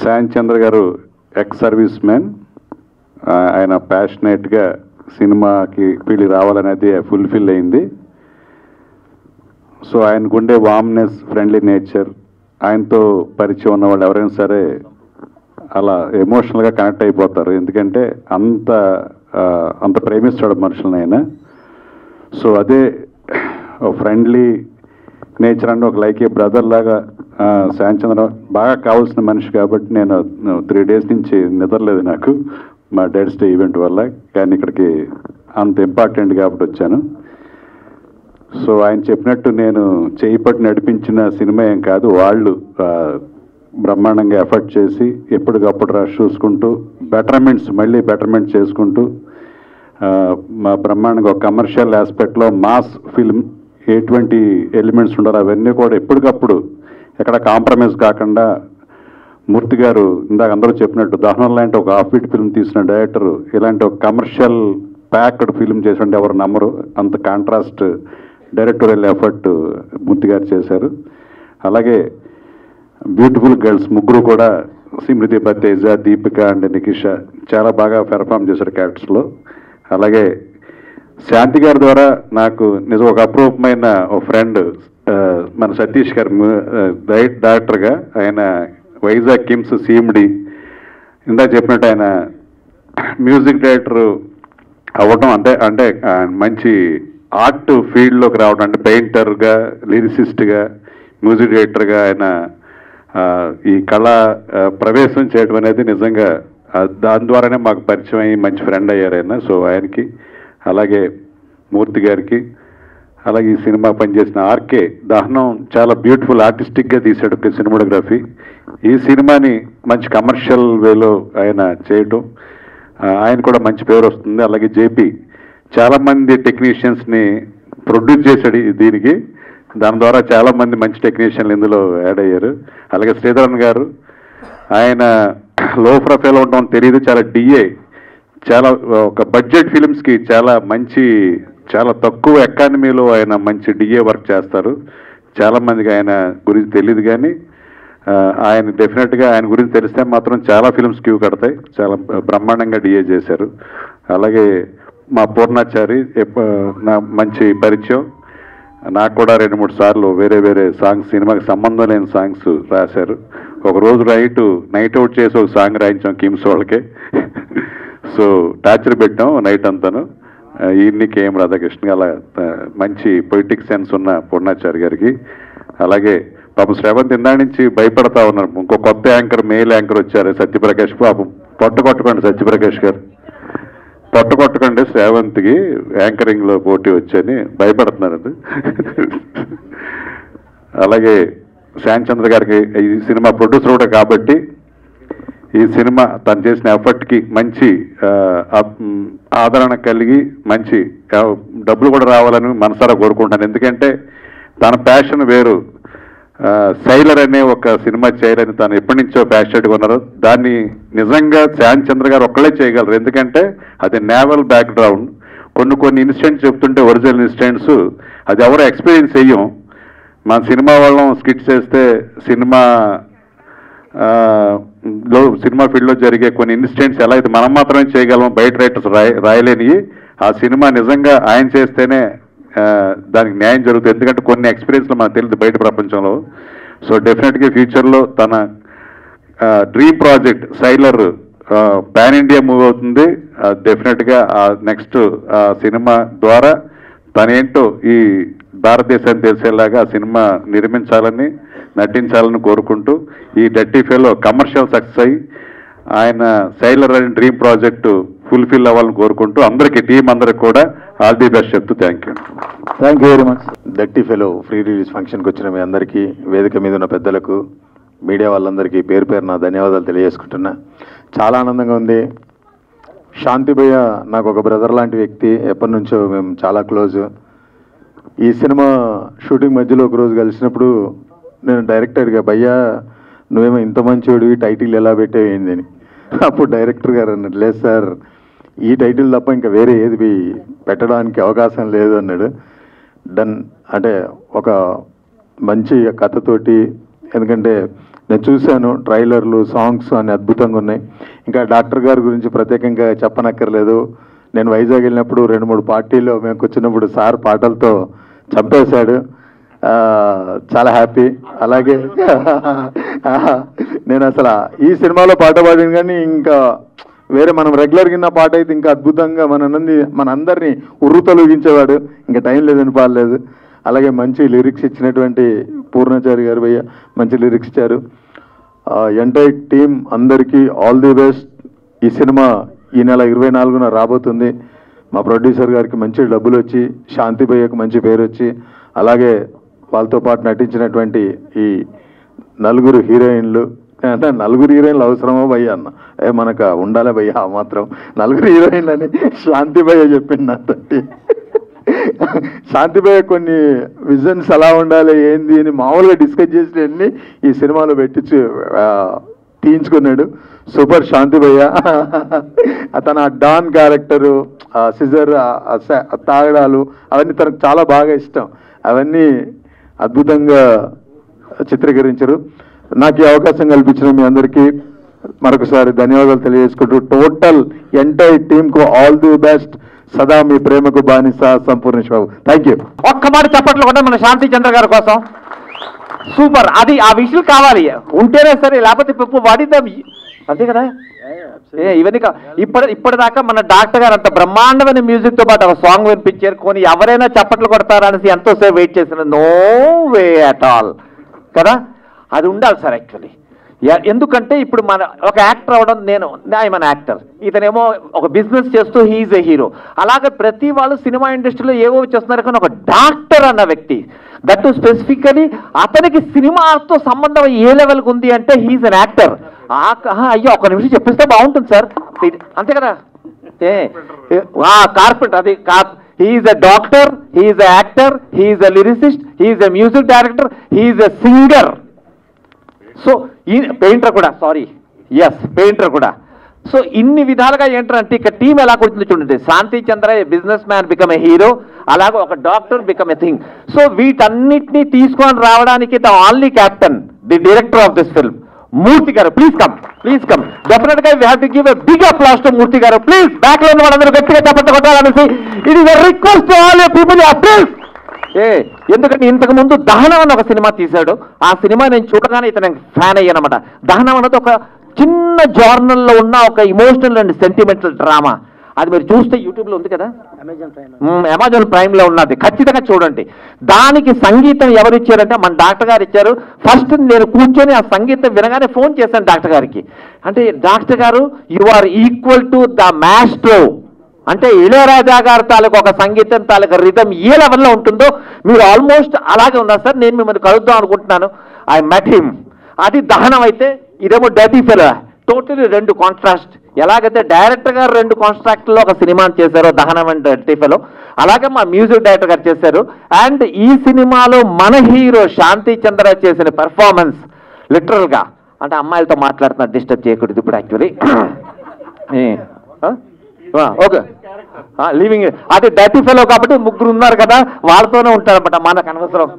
San చంద్ర గారు ex service man. ఆయన ప్యాషనేట్గా సినిమాకి ఫీల్డ్ రావాలనేది ఫుల్ఫిల్ అయింది. సో ఆయనకుండే వామ్నెస్, ఫ్రెండ్లీ నేచర్, ఆయనతో పరిచయం ఉన్న వాళ్ళు ఎవరైనా సరే అలా ఎమోషనల్గా కనెక్ట్ అయిపోతారు. ఎందుకంటే అంత ప్రేమిస్తాడు మనుషులను ఆయన. సో అదే ఫ్రెండ్లీ నేచర్ అంటే ఒక లైక్ ఏ బ్రదర్ లాగా శాన్ చంద్ర బాగా కావాల్సిన మనిషి. కాబట్టి నేను 3 days నుంచి నిద్రలేదు నాకు, మా డాడ్స్ డే ఈవెంట్ వల్ల. కానీ ఇక్కడికి అంత ఇంపార్టెంట్ కాబట్టి వచ్చాను. సో ఆయన చెప్పినట్టు నేను చేయిపట్టి నడిపించిన సినిమా ఏం కాదు, వాళ్ళు బ్రహ్మాండంగా ఎఫర్ట్ చేసి ఎప్పటికప్పుడు రష్ చూసుకుంటూ మళ్ళీ బెటర్మెంట్ చేసుకుంటూ మా బ్రహ్మాండంగా ఒక కమర్షియల్ ఆస్పెక్ట్లో మాస్ ఫిల్మ్ ఎటువంటి ఎలిమెంట్స్ ఉండాలి అవన్నీ కూడా ఎప్పటికప్పుడు ఎక్కడ కాంప్రమైజ్ కాకుండా మూర్తి గారు ఇందాక అందరూ చెప్పినట్టు దహనం లాంటి ఒక హాఫ్ బీట్ ఫిల్మ్ తీసిన డైరెక్టర్ ఇలాంటి ఒక కమర్షియల్ ప్యాక్డ్ ఫిల్మ్ చేసి ఎవరు నమ్మరు. అంత కాంట్రాస్ట్ డైరెక్టోరియల్ ఎఫర్ట్ మూర్తి గారు చేశారు. అలాగే బ్యూటిఫుల్ గర్ల్స్ ముగ్గురు కూడా సిమ్రతి బతేజ, దీపిక అండ్ నికిష చాలా బాగా పెర్ఫామ్ చేశారు క్యారెక్టర్స్లో. అలాగే శాంతి గారి ద్వారా నాకు నిజం ఒక అప్రూపమైన ఒక ఫ్రెండ్ మన సతీష్ గారు డైరెక్టర్గా, ఆయన వైజాగ్ కిమ్స్ సిఎండి ఇందాక చెప్పినట్టు ఆయన మ్యూజిక్ డైరెక్టర్ అవ్వటం అంటే మంచి ఆర్ట్ ఫీల్డ్లోకి రావడం, అంటే పెయింటర్గా, లిరిసిస్ట్గా, మ్యూజిక్ డైరెక్టర్గా ఆయన ఈ కళా ప్రవేశం చేయడం అనేది నిజంగా దాని ద్వారానే మాకు పరిచయం అయ్యి మంచి ఫ్రెండ్ అయ్యారు ఆయన. సో ఆయనకి, అలాగే మూర్తి గారికి, అలాగే ఈ సినిమా పనిచేసిన ఆర్కే దహనం చాలా బ్యూటిఫుల్ ఆర్టిస్టిక్గా తీశాడు సినిమాటోగ్రఫీ. ఈ సినిమాని మంచి కమర్షియల్ వేలో ఆయన చేయటం, ఆయన కూడా మంచి పేరు వస్తుంది. అలాగే జేపీ చాలామంది టెక్నీషియన్స్ని ప్రొడ్యూస్ చేశాడు దీనికి, దాని ద్వారా చాలామంది మంచి టెక్నీషియన్లు ఇందులో యాడ్ అయ్యారు. అలాగే శ్రీధరన్ గారు, ఆయన లో ప్రొఫైల్ ఉండడం తెలియదు, చాలా డిఏ, చాలా ఒక బడ్జెట్ ఫిలిమ్స్కి చాలా తక్కువ ఎకానమీలో ఆయన మంచి డిఏ వర్క్ చేస్తారు. చాలామందికి ఆయన గురించి తెలియదు, కానీ ఆయన డెఫినెట్గా ఆయన గురించి తెలిస్తే మాత్రం చాలా ఫిలిమ్స్ క్యూ కడతాయి. చాలా బ్రహ్మాండంగా డిఏ చేశారు. అలాగే మా పూర్ణాచారి నా మంచి పరిచయం, నాకు కూడా 2-3 సార్లు వేరే సాంగ్స్, సినిమాకి సంబంధం లేని సాంగ్స్ రాశారు. ఒకరోజు నైట్ అవుట్ చేసి ఒక సాంగ్ రాయించాం కిమ్స్ వాళ్ళకే. సో టార్చర్ పెట్టాం నైట్ అంతాను. ఈయన్ని కేఎం రాధాకృష్ణ, అలా మంచి పొయిటిక్ సెన్స్ ఉన్న పూర్ణాచారి గారికి. అలాగే పాపం శ్రవంత్ ఇందా నుంచి భయపడతా ఉన్నారు. ఇంకో కొత్త యాంకర్, మెయిల్ యాంకర్ వచ్చారు సత్యప్రకాష్. పాపం కొట్టకండి సత్యప్రకాష్ గారు, కొట్టకండి శ్రావంత్కి యాంకరింగ్లో పోటీ వచ్చని భయపడుతున్నారు. అలాగే శాన్ చంద్ర గారికి ఈ సినిమా ప్రొడ్యూసర్ కూడా కాబట్టి ఈ సినిమా తను చేసిన ఎఫర్ట్కి మంచి ఆదరణ కలిగి మంచి డబ్బులు కూడా రావాలని మనసారా కోరుకుంటాను. ఎందుకంటే తన ప్యాషన్ వేరు. సైలర్ అనే ఒక సినిమా చేయాలని తను ఎప్పటి నుంచో ప్యాషనెట్గా ఉన్నారు. దాన్ని నిజంగా శాన్ చంద్ర గారు ఒక్కళ్ళే చేయగలరు. ఎందుకంటే అది నేవల్ బ్యాక్గ్రౌండ్. కొన్ని ఇన్సిడెంట్స్ చెప్తుంటే ఒరిజినల్ ఇన్సిడెంట్స్ అది ఎవరో ఎక్స్పీరియన్స్ చెయ్యం. మన సినిమా వాళ్ళం స్కిట్స్ చేస్తే సినిమా ఫీల్డ్లో జరిగే కొన్ని ఇన్సిడెంట్స్ ఎలా అయితే మనం మాత్రమే చేయగలం, బయట రైటర్స్ రాయలేనివి. ఆ సినిమా నిజంగా ఆయన చేస్తేనే దానికి న్యాయం జరుగుతుంది. ఎందుకంటే కొన్ని ఎక్స్పీరియన్స్లు మనకు తెలియదు బయట ప్రపంచంలో. సో డెఫినెట్గా ఫ్యూచర్లో తన dream project sailor pan India move అవుతుంది. డెఫినెట్గా నెక్స్ట్ సినిమా ద్వారా తనేంటో ఈ భారతదేశాన్ని తెలిసేలాగా ఆ సినిమా నిర్మించాలని, నటించాలని కోరుకుంటూ ఈ డర్టీ ఫెలో కమర్షియల్ సక్సెస్ అయ్యి ఆయన సైలర్ అనే డ్రీమ్ ప్రాజెక్టు ఫుల్ఫిల్ అవ్వాలని కోరుకుంటూ అందరికీ టీం అందరికి కూడా ఆల్ ది బెస్ట్ చెప్తూ thank you very much. Dirty fellow free release ఫంక్షన్కి వచ్చిన మీ అందరికీ, వేదిక మీద ఉన్న పెద్దలకు, మీడియా వాళ్ళందరికీ పేరు పేరున ధన్యవాదాలు తెలియజేసుకుంటున్నా. చాలా ఆనందంగా ఉంది. శాంతి భయ్య నాకు ఒక బ్రదర్ లాంటి వ్యక్తి, ఎప్పటి నుంచో మేము చాలా క్లోజ్. ఈ సినిమా షూటింగ్ మధ్యలో ఒకరోజు కలిసినప్పుడు నేను డైరెక్టర్గా, భయ్యా నువ్వేమో ఇంత మంచివాడివి, టైటిల్ ఎలా పెట్టేవేంది అని. అప్పుడు డైరెక్టర్ గారు అన్నాడు, లేదు సార్ ఈ టైటిల్ తప్ప ఇంకా వేరే ఏది పెట్టడానికి అవకాశం లేదు అన్నాడు. డన్ అంటే ఒక మంచి కథతోటి, ఎందుకంటే నేను చూశాను, ట్రైలర్లు, సాంగ్స్ అన్ని అద్భుతంగా ఉన్నాయి. ఇంకా డాక్టర్ గారి గురించి ప్రత్యేకంగా చెప్పనక్కర్లేదు. నేను వైజాగ్ వెళ్ళినప్పుడు 2-3 పార్టీలో మేము కూర్చున్నప్పుడు సార్ పాటలతో చంపేశాడు. చాలా హ్యాపీ. అలాగే నేను అసలు ఈ సినిమాలో పాట పాడిన కానీ ఇంకా వేరే మనం రెగ్యులర్గా విన్న పాట అయితే ఇంకా అద్భుతంగా మనందరినీ ఉర్రు తొలగించేవాడు. ఇంకా టైం లేదని పాడలేదు. అలాగే మంచి లిరిక్స్ ఇచ్చినటువంటి పూర్ణాచారి గారు భయ్య మంచి లిరిక్స్ ఇచ్చారు. ఎంటైర్ టీం అందరికీ ఆల్ ది బెస్ట్. ఈ సినిమా ఈ నెల 24న రాబోతుంది. మా ప్రొడ్యూసర్ గారికి మంచి డబ్బులు వచ్చి, శాంతి భయ్యకు మంచి పేరు వచ్చి, అలాగే వాళ్ళతో పాటు నటించినటువంటి ఈ 4 హీరోయిన్లు అంటే 4 హీరోయిన్లు అవసరమో భయ్య అన్న, మనకు ఉండాలి భయ్య ఆ మాత్రం 4 హీరోయిన్లు అని శాంతి భయ్య చెప్పింది నాతోటి. శాంతి భయ్య కొన్ని విజన్స్ ఎలా ఉండాలి ఏంది అని మామూలుగా డిస్కస్ చేసినవన్నీ ఈ సినిమాలో పెట్టించి తీయించుకున్నాడు. సూపర్ శాంతి భయ్య. తన డాన్ క్యారెక్టరు, సిజర్, తాగడాలు అవన్నీ తనకు చాలా బాగా ఇష్టం. అవన్నీ అద్భుతంగా చిత్రీకరించారు. నాకు ఈ అవకాశం కల్పించిన మీ అందరికీ మరొకసారి ధన్యవాదాలు తెలియజేసుకుంటూ టోటల్ ఎంటైర్ టీంకు ఆల్ ది బెస్ట్. సదా మీ ప్రేమకు బానిస సంపూర్ణేష్ బాబు. Thank you. ఒక్క మాట చెప్పట్లు కూడా మన శాంతి చంద్ర గారి కోసం. సూపర్. అది ఆ విషయం కావాలి, ఉంటేనే సరే, లేకపోతే పప్పు వాడిద్దాం అంతే కదా. ఇవన్నీ ఇప్పటిదాకా మన డాక్టర్ గారు అంత బ్రహ్మాండమైన మ్యూజిక్తో పాటు ఒక సాంగ్ వినిపించారు. కొని ఎవరైనా చప్పట్లు కొడతారా అనేసి ఎంతోసేపు వెయిట్ చేసిన, నో వే అట్ ఆల్ కదా. అది ఉండాలి సార్ యాక్చువల్లీ. ఎందుకంటే ఇప్పుడు మన ఒక యాక్టర్ అవ్వడం, మన యాక్టర్, ఇతనేమో ఒక బిజినెస్ చేస్తూ హీఈస్ ఎ హీరో. అలాగే ప్రతి వాళ్ళు సినిమా ఇండస్ట్రీలో ఏవో చేస్తున్నారు, కానీ ఒక డాక్టర్ అన్న వ్యక్తి, దట్ టు స్పెసిఫికలీ అతనికి సినిమాతో సంబంధం ఏ లెవెల్కి ఉంది అంటే హీఈస్ అన్ యాక్టర్. అయ్యో ఒక నిమిషం చెప్పిస్తే బాగుంటుంది సార్, అంతే కదా. కార్పెంటర్, అది he is a doctor, he is a actor, he is a lyricist, he is a music director, he is a singer. So ఈ పెయింటర్ కూడా, సారీ ఎస్ పెయింటర్ కూడా. సో ఇన్ని విధాలుగా ఏంటంటే ఇక్కడ టీం ఎలా కొడుతుంది చూడండి. Shanti Chandra a business man become a hero, అలాగే ఒక doctor become a thing. So వీటన్నిటినీ తీసుకొని రావడానికి the only captain, the director of this film, Murthy garu. Please come, please come. Definite గా we have to give a big applause to Murthy garu. Please back లో ఉన్న వాళ్ళందరూ గట్టిగా చప్పట్లు కొట్టాలనేసి it is a request to all you people. Please. ఎందుకంటే ఇంతకు ముందు దహనం అని ఒక సినిమా తీశాడు. ఆ సినిమా నేను చూడగానే ఇతను ఫ్యాన్ అయ్యానమాట. దహనం అనేది ఒక చిన్న జర్నల్లో ఉన్న ఒక ఇమోషనల్ అండ్ సెంటిమెంటల్ డ్రామా. అది మీరు చూస్తే యూట్యూబ్లో ఉంది కదా, అమెజాన్ ప్రైమ్లో ఉన్నది, ఖచ్చితంగా చూడండి. దానికి సంగీతం ఎవరు ఇచ్చారంటే మన డాక్టర్ గారు ఇచ్చారు. ఫస్ట్ నేను కూర్చొని ఆ సంగీతం వినగానే ఫోన్ చేశాను డాక్టర్ గారికి. అంటే డాక్టర్ గారు, you are equal to the maestro. అంటే ఇళయరాజా గారి తాలూకు ఒక సంగీతం తాలూకు రిథం ఏ లెవెల్లో ఉంటుందో మీరు ఆల్మోస్ట్ అలాగే ఉన్నారు సార్. నేను మిమ్మల్ని కలుద్దాం అనుకుంటున్నాను. I met him. అది దహనం అయితే, ఇదేమో డర్టీ ఫెలో. Totally 2 contrast. ఎలాగైతే డైరెక్టర్ గారు 2 కాంట్రాక్ట్లో ఒక సినిమాని చేశారో దహనం అండ్ డర్టీ ఫెలో, అలాగే మా మ్యూజిక్ డైరెక్టర్ గారు చేశారు. అండ్ ఈ సినిమాలో మన హీరో శాంతి చంద్ర చేసిన పెర్ఫార్మెన్స్ లిటరల్గా, అంటే అమ్మాయిలతో మాట్లాడుతున్నారు, డిస్టర్బ్ చేయకూడదు ఇప్పుడు యాక్చువల్లీ. ఓకే, లివింగ్ అది డర్టీ ఫెలో కాబట్టి 3 ఉన్నారు కదా, వాళ్ళతోనే ఉంటారన్నమాట. మనకు అనవసరం.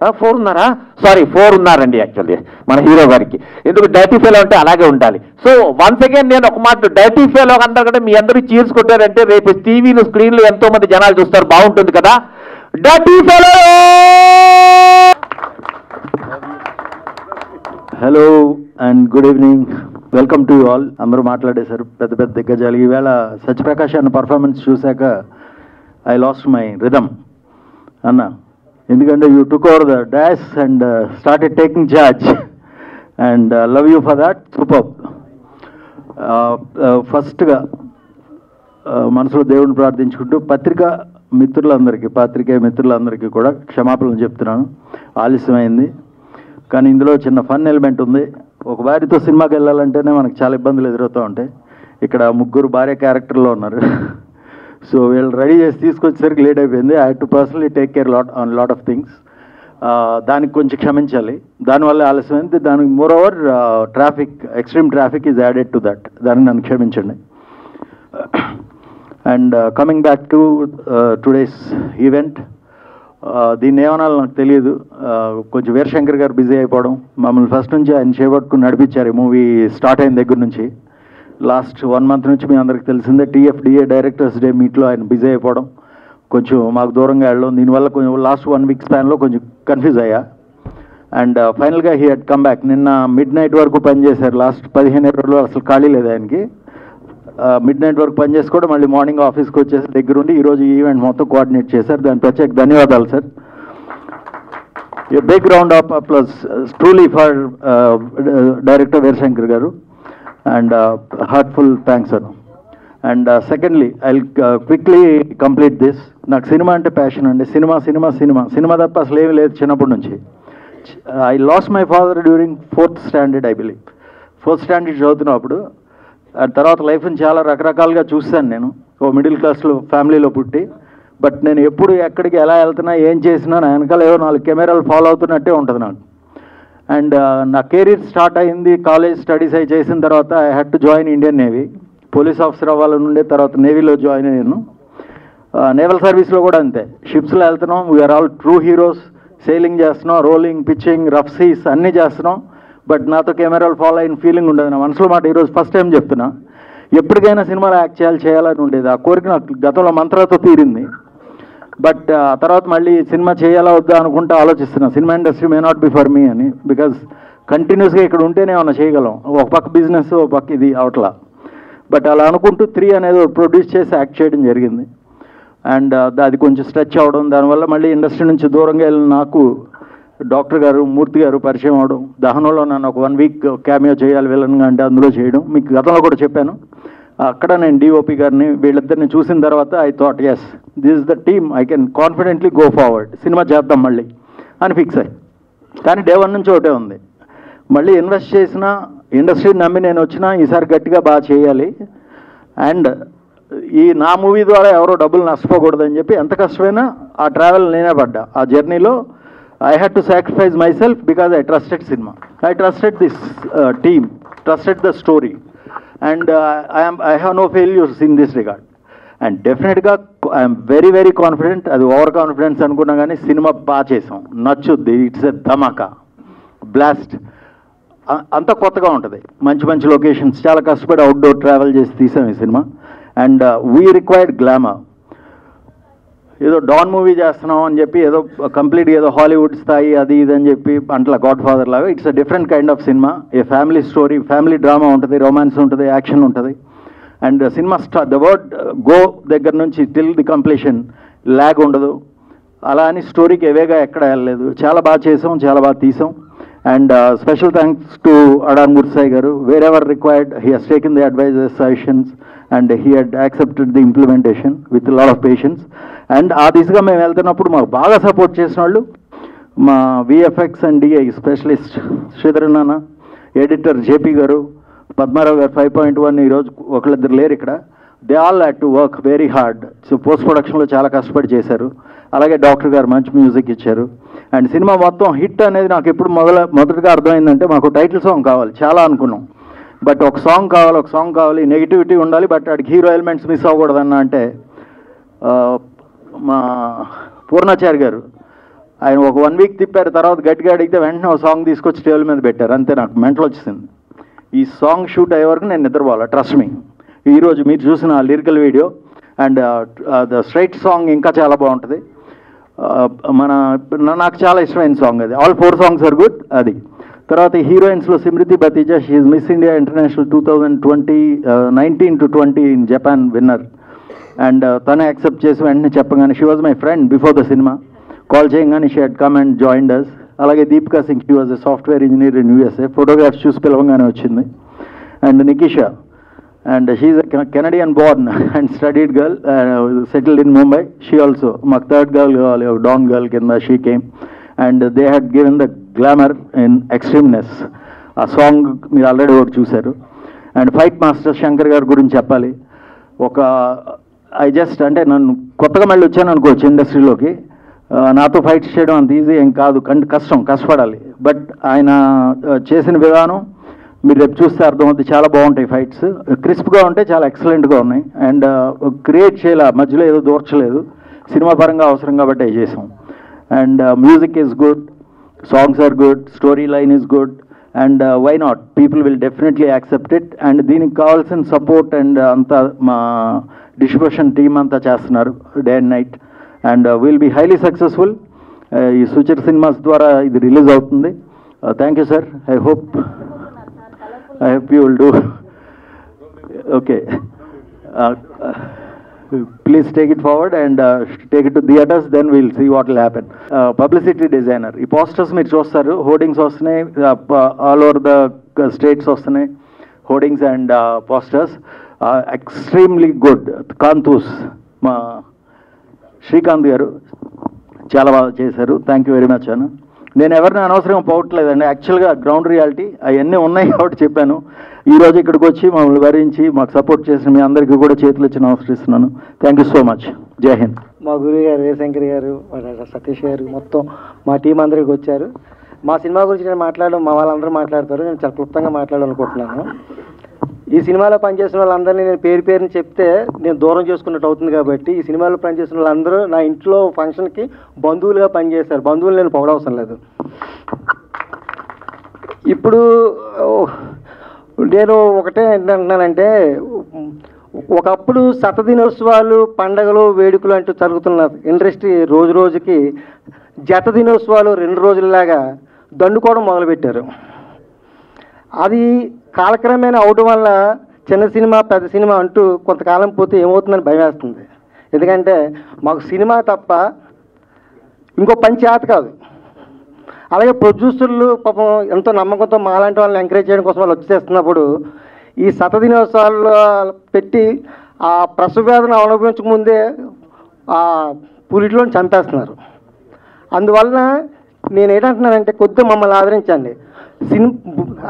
4 ఉన్నారా? సారీ 4 ఉన్నారండి యాక్చువల్లీ మన హీరో గారికి. ఎందుకు డర్టీ ఫెలో అంటే అలాగే ఉండాలి. సో వన్స్ అగైన్ నేను ఒక మాట, డర్టీ ఫెలో అందరు కూడా మీ అందరూ చీర్స్ కొట్టారంటే రేపు టీవీలు స్క్రీన్లు ఎంతో మంది జనాలు చూస్తారు, బాగుంటుంది కదా. Dirty fellow. Hello and good evening, welcome to all. అందరూ మాట్లాడేశారు, పెద్ద పెద్ద దిగ్గజాలు. ఈవేళ సత్యప్రకాష్ అన్న పర్ఫార్మెన్స్ చూశాక ఐ లాస్ట్ మై రిథమ్ అన్న. ఎందుకంటే you took over the dash and started taking charge and love you for that. Super. ఫస్ట్గా మనసులో దేవుడిని ప్రార్థించుకుంటూ పాత్రికేయ మిత్రులందరికీ కూడా క్షమాపణలు చెప్తున్నాను. ఆలస్యమైంది, కానీ ఇందులో చిన్న ఫన్ ఎలిమెంట్ ఉంది. ఒక భార్యతో సినిమాకి వెళ్ళాలంటేనే మనకు చాలా ఇబ్బందులు ఎదురవుతూ ఉంటాయి. ఇక్కడ 3 భార్య క్యారెక్టర్లో ఉన్నారు. సో వీళ్ళు రెడీ చేసి తీసుకొచ్చేసరికి లేట్ అయిపోయింది. I had to personally take care lot of things. దానికి కొంచెం క్షమించాలి, దానివల్ల ఆలస్యమైంది. దానికి moreover extreme traffic is added to that. దాన్ని నన్ను క్షమించండి. And coming back to today's event, దీన్ని ఏమనాలో నాకు తెలియదు. కొంచెం వీరశంకర్ గారు బిజీ అయిపోవడం, మమ్మల్ని ఫస్ట్ నుంచి ఆయన చేపట్టుకుని నడిపించారు. ఈ మూవీ స్టార్ట్ అయిన దగ్గర నుంచి లాస్ట్ 1 month నుంచి మీ అందరికి తెలిసిందే. TFDA డైరెక్టర్స్ డే మీట్లో ఆయన బిజీ అయిపోవడం, కొంచెం మాకు దూరంగా వెళ్ళడం, దీనివల్ల కొంచెం లాస్ట్ 1 week స్పాన్లో కొంచెం కన్ఫ్యూజ్ అయ్యా. అండ్ ఫైనల్గా హీ హెడ్ కమ్ బ్యాక్. నిన్న midnight వరకు పనిచేశారు. లాస్ట్ 15 రోజులు అసలు ఖాళీ లేదు ఆయనకి. midnight వరకు పనిచేసుకోవడం, మళ్ళీ మార్నింగ్ ఆఫీస్కి వచ్చేసి దగ్గరుండి ఈరోజు ఈవెంట్ మొత్తం కోఆర్డినేట్ చేశారు. దాని ప్రత్యేక ధన్యవాదాలు sir. A big round of applause truly for Director Veerashankar గారు, and heartful thanks sir. And secondly, I'll quickly complete this. నాకు సినిమా అంటే ప్యాషన్ అండి. సినిమా తప్ప అసలు ఏమీ లేదు చిన్నప్పటి నుంచి. I lost my father during 4th standard, I believe. 4th standard చదువుతున్నప్పుడు. ఆ తర్వాత లైఫ్ని చాలా రకరకాలుగా చూశాను నేను. ఓ మిడిల్ క్లాస్లో ఫ్యామిలీలో పుట్టి, బట్ నేను ఎప్పుడు ఎక్కడికి ఎలా వెళ్తున్నా ఏం చేసినా నా వెనకాల ఏవో 4 కెమెరాలు ఫాలో అవుతున్నట్టే ఉంటుంది నాకు. అండ్ నా కెరీర్ స్టార్ట్ అయింది కాలేజ్ స్టడీస్ అయి చేసిన తర్వాత. I had to join Indian navy. Police officer అవ్వాలని ఉండే, తర్వాత నేవీలో జాయిన్ అయ్యాను. నేవల్ సర్వీస్లో కూడా అంతే. షిప్స్లో వెళ్తున్నాం, we are all true heroes. Sailing చేస్తున్నాం, రోలింగ్, పిచ్చింగ్, రఫ్ సీస్ అన్నీ చేస్తున్నాం. బట్ నాతో కెమెరాలు ఫాలో అయిన ఫీలింగ్ ఉండదు. నా మనసులో మాట ఈరోజు ఫస్ట్ టైం చెప్తున్నా. ఎప్పటికైనా సినిమాలో యాక్ట్ చేయాలని ఉండేది. ఆ కోరిక నాకు గతంలో మంత్రాలతో తీరింది. బట్ ఆ తర్వాత మళ్ళీ సినిమా చేయాలా వద్దా అనుకుంటూ ఆలోచిస్తున్నా. Cinema industry may not be for me అని. బికాజ్ కంటిన్యూస్గా ఇక్కడ ఉంటేనే ఏమన్నా చేయగలం. ఒక పక్క బిజినెస్, ఒక పక్క ఇది అవట్లా. బట్ అలా అనుకుంటూ 3 అనేది ప్రొడ్యూస్ చేసి యాక్ట్ చేయడం జరిగింది. అండ్ అది కొంచెం స్ట్రెచ్ అవ్వడం, దానివల్ల మళ్ళీ ఇండస్ట్రీ నుంచి దూరంగా వెళ్ళిన నాకు డాక్టర్ గారు, మూర్తి గారు పరిచయం అవడం. దహనంలో నన్ను ఒక 1 week క్యామియో చేయాలి విలన్గా అంటే అందులో చేయడం. మీకు గతంలో కూడా చెప్పాను. అక్కడ నేను DOP గారిని, వీళ్ళిద్దరిని చూసిన తర్వాత I thought yes, this is the team, I can confidently go forward. Cinema చేద్దాం మళ్ళీ అని ఫిక్స్ అయ్యి. కానీ day 1 నుంచి ఒకటే ఉంది, మళ్ళీ ఇన్వెస్ట్ చేసిన ఇండస్ట్రీని నమ్మి నేను వచ్చినా ఈసారి గట్టిగా బాగా చేయాలి. అండ్ ఈ నా మూవీ ద్వారా ఎవరో డబ్బులు నష్టపోకూడదని చెప్పి ఎంత కష్టమైనా ఆ ట్రావెల్ నేనే పడ్డా. ఆ జర్నీలో I had to sacrifice myself because I trusted cinema. I trusted this team, trusted the story, and I have no failures in this regard. And definitely I am very very confident. అది over confidence అనుకున్నా కానీ cinema బాగా చేసాం, నచ్చుద్ది. It's a Dhamaka, blast. అంత కొత్తగా ఉంటుంది. మంచి locations, చాలా కష్టపడి అవుట్డోర్ ట్రావెల్ చేసి తీసాం ఈ cinema. And we required glamour. ఏదో డాన్ మూవీ చేస్తున్నాం అని చెప్పి ఏదో కంప్లీట్గా ఏదో హాలీవుడ్ స్థాయి అది ఇది అని చెప్పి అంట్లా గాడ్ ఫాదర్ లాగా. It's a different kind of cinema. A family story, family drama ఉంటుంది, రొమాన్స్ ఉంటుంది, యాక్షన్ ఉంటుంది. And cinema the word go దగ్గర నుంచి టిల్ ది కంప్లీషన్ ల్యాగ్ ఉండదు. అలా అని స్టోరీకి ఎవేగా ఎక్కడ వెళ్ళలేదు. చాలా బాగా చేసాం, చాలా బాగా తీసాం. And special thanks to Adari Murthy Sai garu. Wherever required he has taken the advices, suggestions, and he had accepted the implementation with lot of patience. And ఆ దిశగా మేము వెళ్తున్నప్పుడు మాకు బాగా సపోర్ట్ చేసిన వాళ్ళు మా VFX and DI specialist Sridhar నాన్న, ఎడిటర్ JP గారు, పద్మారావు గారు 5.1. ఈరోజు ఒకళ్ళిద్దరు లేరు ఇక్కడ. They all had to work very hard. So post ప్రొడక్షన్లో చాలా కష్టపడి చేశారు. అలాగే డాక్టర్ గారు మంచి మ్యూజిక్ ఇచ్చారు. అండ్ సినిమా మొత్తం హిట్ అనేది నాకు ఎప్పుడు మొదటగా అర్థమైందంటే, మాకు టైటిల్ సాంగ్ కావాలి, చాలా అనుకున్నాం. బట్ ఒక సాంగ్ కావాలి, నెగిటివిటీ ఉండాలి, బట్ వాడికి హీరో ఎలిమెంట్స్ మిస్ అవ్వకూడదన్న అంటే మా పూర్ణాచారి గారు ఆయన ఒక 1 week తిప్పారు. తర్వాత గట్టిగా అడిగితే వెంటనే ఒక సాంగ్ తీసుకొచ్చి టేబుల్ మీద పెట్టారు. అంతే, నాకు మెంటల్ వచ్చింది. ఈ సాంగ్ షూట్ అయ్యే వరకు నేను నిద్రపోవాలి, ట్రస్ట్ మీ. ఈరోజు మీరు చూసిన lyrical video and the straight song ఇంకా చాలా బాగుంటుంది. నాకు చాలా ఇష్టమైన సాంగ్ అది. All 4 songs are good. అది తర్వాత హీరోయిన్స్లో Simrithi Bhatija, she is Miss India International 2019-20 in Japan winner. And తనే యాక్సెప్ట్ చేసి వెంటనే చెప్పగానే, she was my friend before the cinema. Call చేయగానే she had come and joined us. అలాగే Deepika Singh, she was a software engineer in USA. Photographs చూసి పిలవంగానే వచ్చింది. And Nikisha, and she is a Canadian born and studied girl, settled in Mumbai. She also, my third girl, Dawn girl, she came, and they had given the glamour in extremeness. A song మీరు already ఒకటి చూశారు. And fight master Shankar గారి గురించి చెప్పాలి. ఒక అంటే నన్ను కొత్తగా మళ్ళీ వచ్చాను అనుకోవచ్చు ఇండస్ట్రీలోకి. నాతో ఫైట్స్ చేయడం అంత ఈజీ ఏం కాదు, కష్టపడాలి. బట్ ఆయన చేసిన విధానం మీరు రేపు చూస్తే అర్థమవుతుంది. చాలా బాగుంటాయి ఫైట్స్, క్రిస్ప్గా ఉంటాయి, చాలా ఎక్సలెంట్గా ఉన్నాయి. అండ్ క్రియేట్ చేయాల, మధ్యలో ఏదో దూర్చలేదు. సినిమా పరంగా అవసరం కాబట్టి అవి చేసాం. and music is good, songs are good, storyline is good, and why not? People will definitely accept it, and దీనికి కావాల్సిన సపోర్ట్ అండ్ అంతా మా డిస్ట్రిబ్యూషన్ టీమ్ అంతా చేస్తున్నారు day and night, and will be highly successful. ఈ Suchir cinemas ద్వారా ఇది release అవుతుంది. Thank you sir. I hope you will do okay. Please take it forward and take it to theaters, then we'll see what will happen. Publicity designer, ఈ posters మీరు చూస్తారు, hoardings వస్తున్నాయి all over the states వస్తున్నాయి, hoardings and posters extremely good. కాంతూస్ మా శ్రీకాంత్ గారు చాలా బాగా చేశారు. థ్యాంక్ యూ వెరీ మచ్ అన్న. నేను ఎవరిని అనవసరంగా పోవట్లేదండి, యాక్చువల్గా గ్రౌండ్ రియాలిటీ అవన్నీ ఉన్నాయి కాబట్టి చెప్పాను. ఈరోజు ఇక్కడికి వచ్చి మమ్మల్ని వరించి మాకు సపోర్ట్ చేసిన మీ అందరికీ కూడా చేతులు ఇచ్చి నమస్కరిస్తున్నాను. Thank you so much. జై హింద్. మా గురువు గారు వీరశంకర్ గారు, సతీష్ గారు, మొత్తం మా టీం అందరికి వచ్చారు. మా సినిమా గురించి నేను మాట్లాడడం మా వాళ్ళందరూ మాట్లాడతారు, నేను చాలా క్లుప్తంగా మాట్లాడాలనుకుంటున్నాను. ఈ సినిమాలో పనిచేసిన వాళ్ళందరినీ నేను పేరు పేరుని చెప్తే నేను దూరం చేసుకున్నట్టు అవుతుంది కాబట్టి ఈ సినిమాలో పనిచేసిన వాళ్ళందరూ నా ఇంట్లో ఫంక్షన్కి బంధువులుగా పనిచేశారు. బంధువులు నేను పొగడవసరం లేదు. ఇప్పుడు నేను ఒకటే ఏంటంటున్నానంటే, ఒకప్పుడు శతదినోత్సవాలు, పండగలు, వేడుకలు అంటూ జరుగుతున్న ఇండస్ట్రీ రోజు రోజుకి జత దినోత్సవాలు 2 రోజుల్లాగా దండుకోవడం మొదలుపెట్టారు. అది కాలక్రమేణా అవడం వల్ల చిన్న సినిమా పెద్ద సినిమా అంటూ కొంతకాలం పోతే ఏమవుతుందని భయం వేస్తుంది. ఎందుకంటే మాకు సినిమా తప్ప ఇంకో పని చేత కాదు. అలాగే ప్రొడ్యూసర్లు పాపం ఎంతో నమ్మకంతో మాలాంటి వాళ్ళని ఎంకరేజ్ చేయడం కోసం వాళ్ళు వచ్చేస్తున్నప్పుడు ఈ శతదినోత్సవాలు పెట్టి ఆ ప్రసవ వేదన అనుభవించక ముందే ఆ పులిటిలోని చంపేస్తున్నారు. అందువలన నేను ఏంటంటున్నానంటే కొద్దిగా మమ్మల్ని ఆదరించండి.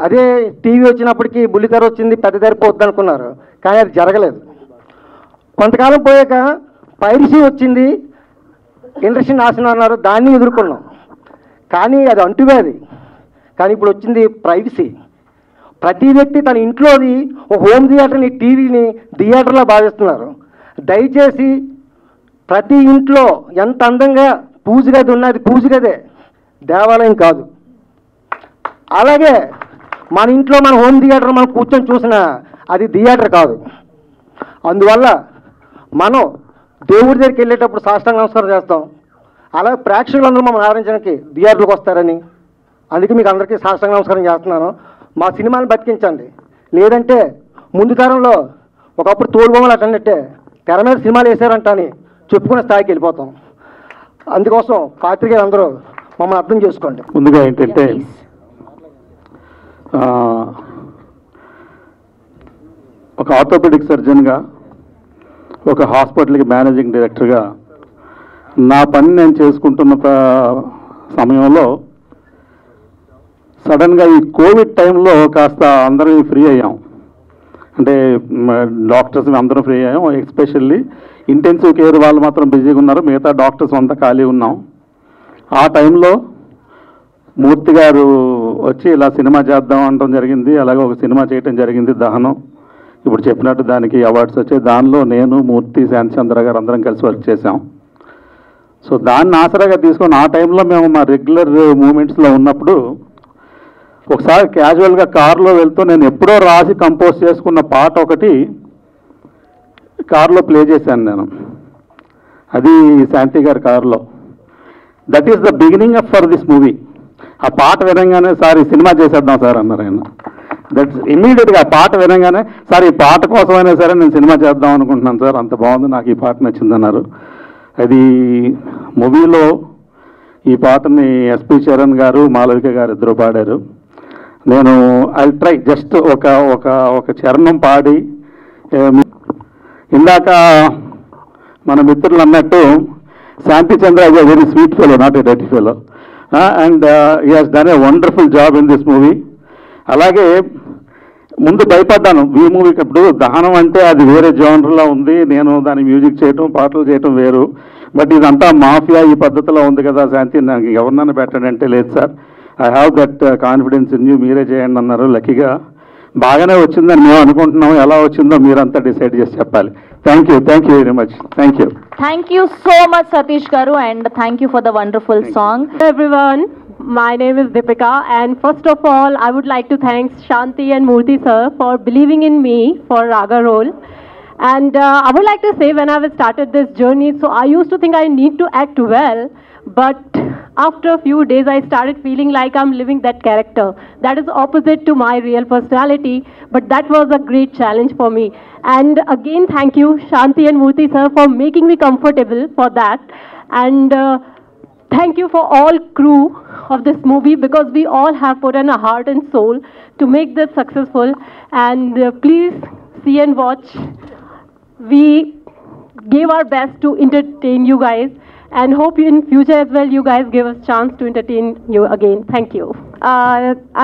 అదే టీవీ వచ్చినప్పటికీ బుల్లితెర వచ్చింది, పెద్ద తెర పోద్ది అనుకున్నారు, కానీ అది జరగలేదు. కొంతకాలం పోయాక పైరసీ వచ్చింది, ఇండస్ట్రీ నాశనం అన్నారు, దాన్ని ఎదుర్కొన్నాం. కానీ అది అంటువ్యాధి. కానీ ఇప్పుడు వచ్చింది ప్రైవసీ. ప్రతి వ్యక్తి తన ఇంట్లోది ఒక హోమ్ థియేటర్ని, టీవీని థియేటర్లో భావిస్తున్నారు. దయచేసి ప్రతి ఇంట్లో ఎంత అందంగా పూజ గది ఉన్నది, పూజ గదే, దేవాలయం కాదు. అలాగే మన ఇంట్లో మన హోమ్ థియేటర్ మనం కూర్చొని చూసినా అది థియేటర్ కాదు. అందువల్ల మనం దేవుడి దగ్గరికి వెళ్ళేటప్పుడు సాష్టాంగ నమస్కారం చేస్తాం. అలాగే ప్రేక్షకులందరూ మమ్మల్ని ఆదరించడానికి థియేటర్లకు వస్తారని, అందుకే మీకు అందరికీ సాష్టాంగ నమస్కారం చేస్తున్నాను. మా సినిమాని బతికించండి. లేదంటే ముందు తరంలో ఒకప్పుడు తోలుబొమ్మలు అటన్నట్టే తెర మీద సినిమాలు వేసారంట అని చెప్పుకునే స్థాయికి వెళ్ళిపోతాం. అందుకోసం పాత్రికేయులు అందరూ మమ్మల్ని అర్థం చేసుకోండి. ముందుగా ఏంటంటే ఒక ఆర్థోపెడిక్ సర్జన్గా, ఒక హాస్పిటల్కి మేనేజింగ్ డైరెక్టర్గా నా పని నేను చేసుకుంటున్న సమయంలో సడన్గా ఈ కోవిడ్ టైంలో కాస్త అందరం ఫ్రీ అయ్యాం. అంటే డాక్టర్స్ అందరం ఫ్రీ అయ్యాం. ఎస్పెషల్లీ ఇంటెన్సివ్ కేర్ వాళ్ళు మాత్రం బిజీగా ఉన్నారు, మిగతా డాక్టర్స్ అంతా ఖాళీ ఉన్నాం. ఆ టైంలో మూర్తి గారు వచ్చి ఇలా సినిమా చేద్దాం అనడం జరిగింది. అలాగే ఒక సినిమా చేయటం జరిగింది, దహనం. ఇప్పుడు చెప్పినట్టు దానికి అవార్డ్స్ వచ్చాయి. దానిలో నేను, మూర్తి, శాంతిచంద్ర గారు అందరం కలిసి వర్క్ చేసాం. సో దాన్ని ఆసరాగా తీసుకొని ఆ టైంలో మేము మా రెగ్యులర్ మూమెంట్స్లో ఉన్నప్పుడు ఒకసారి క్యాజువల్గా కారులో వెళ్తూ నేను ఎప్పుడో రాసి కంపోజ్ చేసుకున్న పాట ఒకటి కారులో ప్లే చేశాను నేను. అది శాంతి గారి కారులో. That is the beginning of for this movie. ఆ పాట వినంగానే సార్ ఈ సినిమా చేసేద్దాం సార్ అన్నారు ఆయన. దట్స్ ఇమ్మీడియట్గా ఆ పాట వినంగానే సార్ ఈ పాట కోసమైనా సరే నేను సినిమా చేద్దాం అనుకుంటున్నాను సార్, అంత బాగుంది, నాకు ఈ పాట నచ్చిందన్నారు. అది మూవీలో ఈ పాటని ఎస్పి చరణ్ గారు, మాలవిక గారు ఇద్దరు పాడారు. నేను ఐ ట్రై జస్ట్ ఒక చరణం పాడి, ఇందాక మన మిత్రులు అన్నట్టు Shantichandra is a very sweet fellow, not a dirty fellow, and he has done a wonderful job in this movie. అలాగే ముందు భయపడ్డాను ఈ మూవీకి. ఇప్పుడు దహనం అంటే అది వేరే జోనర్లో ఉంది, నేను దాని మ్యూజిక్ చేయటం, పాటలు చేయటం వేరు. బట్ ఇదంతా మాఫియా ఈ పద్ధతిలో ఉంది కదా శాంతి, నాకు ఎవరినైనా పెట్టండి అంటే లేదు sir, I have that confidence in you, మీరే చేయండి అన్నారు. లక్కీగా బాగానే వచ్చిందని మేము అనుకుంటున్నాం, ఎలా వచ్చిందో మీరంతా డిసైడ్ చేసి చెప్పాలి. Thank you very much. Thank you. Thank you so much, Satish Garu, and thank you for the wonderful song. Everyone, my name is Deepika, and first of all, I would like to thank Shanti and Murthy sir for believing in me for Raga role. And I would like to say, when I started this journey, so I used to think I need to act well, but after a few days, I started feeling like I'm living that character. That is opposite to my real personality, but that was a great challenge for me. And again, thank you, Shanti and Murthy sir, for making me comfortable for that. And thank you for all crew of this movie, because we all have put in a heart and soul to make this successful. And please see and watch. We gave our best to entertain you guys, and hope in future as well you guys give us chance to entertain you again. Thank you.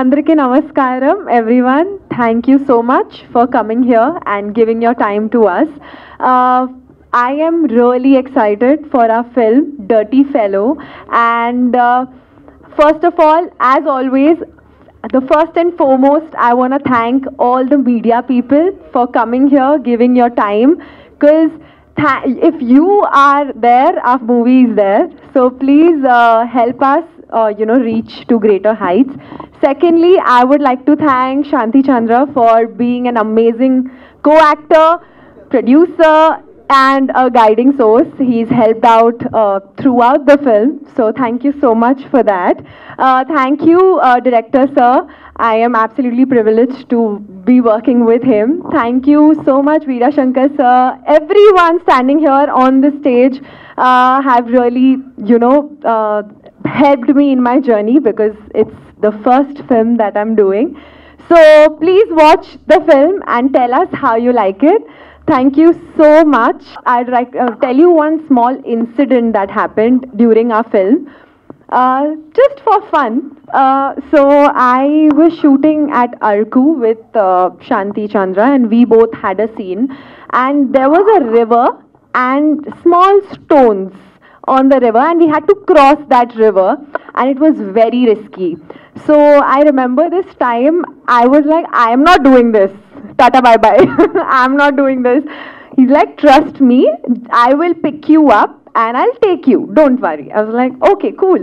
Andariki namaskaram, everyone. Thank you so much for coming here and giving your time to us. I am really excited for our film Dirty Fellow, and first of all, as always, the first and foremost, I want to thank all the media people for coming here, giving your time, because if you are there, our movie is there. So please help us, reach to greater heights. Secondly, I would like to thank Shanti Chandra for being an amazing co-actor, producer, and a guiding source. He's helped out throughout the film. So thank you so much for that. Thank you, director sir. I am absolutely privileged to be working with him. Thank you so much, Veera Shankar sir. Everyone standing here on the stage have really, helped me in my journey, because it's the first film that I'm doing. So please watch the film and tell us how you like it. Thank you so much. I'd like to tell you one small incident that happened during our film. Just for fun. So I was shooting at Arku with Shanti Chandra, and we both had a scene. And there was a river and small stones on the river, and we had to cross that river, and it was very risky. So I remember this time, I was like, I am not doing this. Tata bye bye. I'm not doing this. He's like, trust me, I will pick you up and I'll take you. Don't worry. I was like, okay, cool.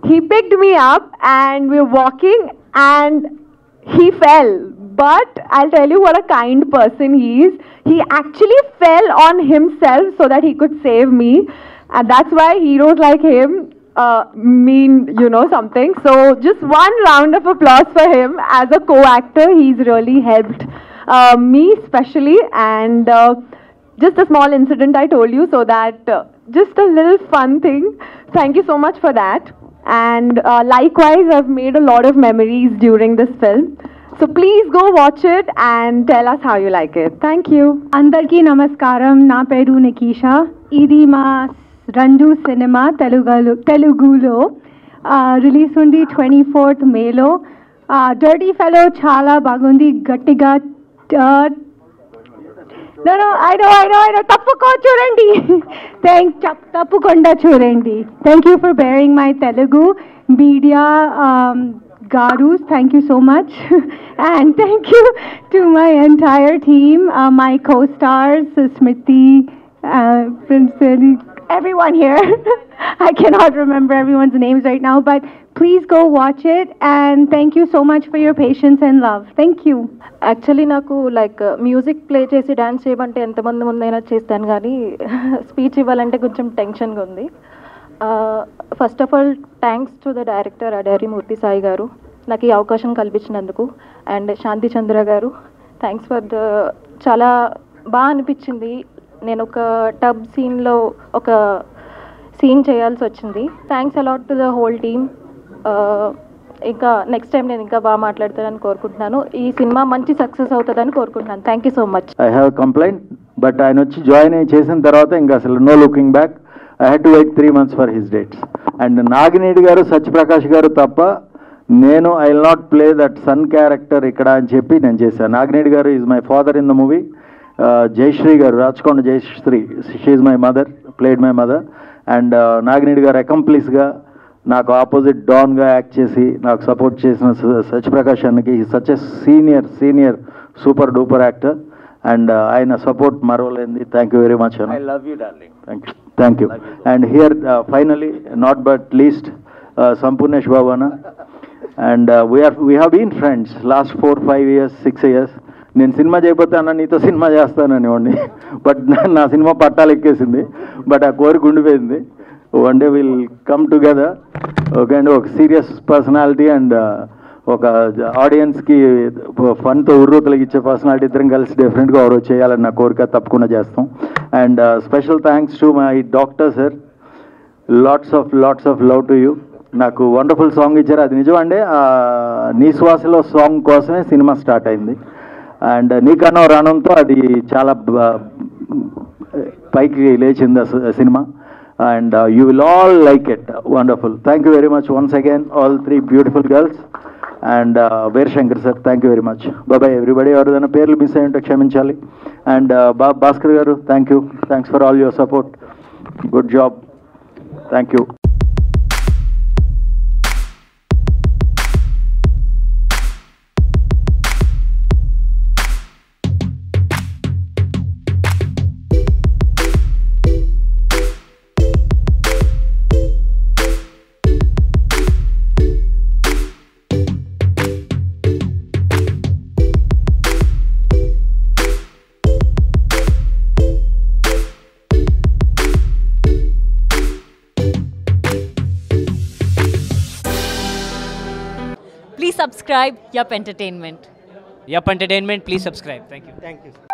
He picked me up and we were walking and he fell. But I'll tell you what a kind person he is. He actually fell on himself so that he could save me. And that's why heroes like him mean, something. So just one round of applause for him as a co-actor. He's really helped me especially. And just a small incident I told you, so that just a little fun thing. Thank you so much for that. And likewise, I've made a lot of memories during this film. So please go watch it and tell us how you like it. Thank you. Andarki namaskaram, na peru Nikisha. Idi ma Randu cinema Telugulo release undi 24th May lo. Dirty Fellow chala bagundi gattiga. No, I know. Tappuko churandi. Tappukonda churandi. Thank you for bearing my Telugu media Garus. Thank you so much. And thank you to my entire team, my co-stars, Smriti, Prince, everyone here. I cannot remember everyone's names right now, but please go watch it, and thank you so much for your patience and love. Thank you. Actually నాకు music play చేసి dance చేయమంటే ఎంతమంది ముందైనా చేస్తాను, కానీ speech ఇవ్వాలంటే కొంచెం టెన్షన్గా ఉంది. First of all thanks to the director Adari Murthy Sai garu నాకు ఈ అవకాశం కల్పించినందుకు, అండ్ శాంతి చంద్ర గారు థ్యాంక్స్ ఫర్ ద, చాలా బాగా అనిపించింది. నేను ఒక టబ్ సీన్లో ఒక సీన్ చేయాల్సి వచ్చింది. Thanks a lot to the whole team. ఇంకా నెక్స్ట్ టైం నేను ఇంకా బాగా మాట్లాడతానని కోరుకుంటున్నాను. ఈ సినిమా మంచి సక్సెస్ అవుతుందని కోరుకుంటున్నాను. Thank you so much. I have complaint, but ఆయన వచ్చి జాయిన్ అయ్యి చేసిన తర్వాత ఇంకా అసలు no looking back. I had to wait 3 months for his dates. And Nagineedi garu, Satyaprakash garu తప్ప నేను I will not play that son character ఇక్కడ అని చెప్పి నేను చేశాను. Nagineedi garu is my father in the movie. Jayashree garu, Rachakonda Jayashree, she is my mother, played my mother. And Nagineedi గారు అకంప్లీస్గా నాకు opposite డాన్గా act చేసి నాకు సపోర్ట్ చేసిన సత్యప్రకాష్ అన్నకి such a senior super duper actor and ఆయన సపోర్ట్ మరవలేంది. థ్యాంక్ యూ వెరీ మచ్ అన్న. I love you darling. Thank you. And here finally not but least Sampoornesh Babu అన్న. And we have been friends last 4-5 years 6 years. నేను cinema చేయకపోతే అన్న నీతో cinema చేస్తాననివ్వండి, but నా సినిమా పట్టాలు ఎక్కేసింది. బట్ ఆ కోరిక ఉండిపోయింది. One day will come together. Okay అండి, ఒక సీరియస్ పర్సనాలిటీ అండ్ ఒక ఆడియన్స్కి ఫన్తో ఉర్రూతలకి ఇచ్చే పర్సనాలిటీ ఇద్దరం కలిసి డెఫినెట్గా ఎవరో చేయాలని నా కోరిక, తప్పకుండా చేస్తాం. And special thanks to my doctor sir. Lots of love to you. నాకు వండర్ఫుల్ సాంగ్ ఇచ్చారు, అది నిజం అండి. నీ శ్వాసలో సాంగ్ కోసమే సినిమా స్టార్ట్ అయింది. అండ్ నీకన్నా రానంతో అది చాలా పైకి లేచింది cinema. And you will all like it. Wonderful. Thank you very much once again, all 3 beautiful girls. And Veer Shankar sir, thank you very much. Bye bye everybody. Everudana perlu miss ayunte kshaminchali. And Bhaskar garu, thank you. Thanks for all your support. Good job. Thank you. Please subscribe Yup Entertainment. Yup Entertainment, please subscribe. Thank you. Thank you.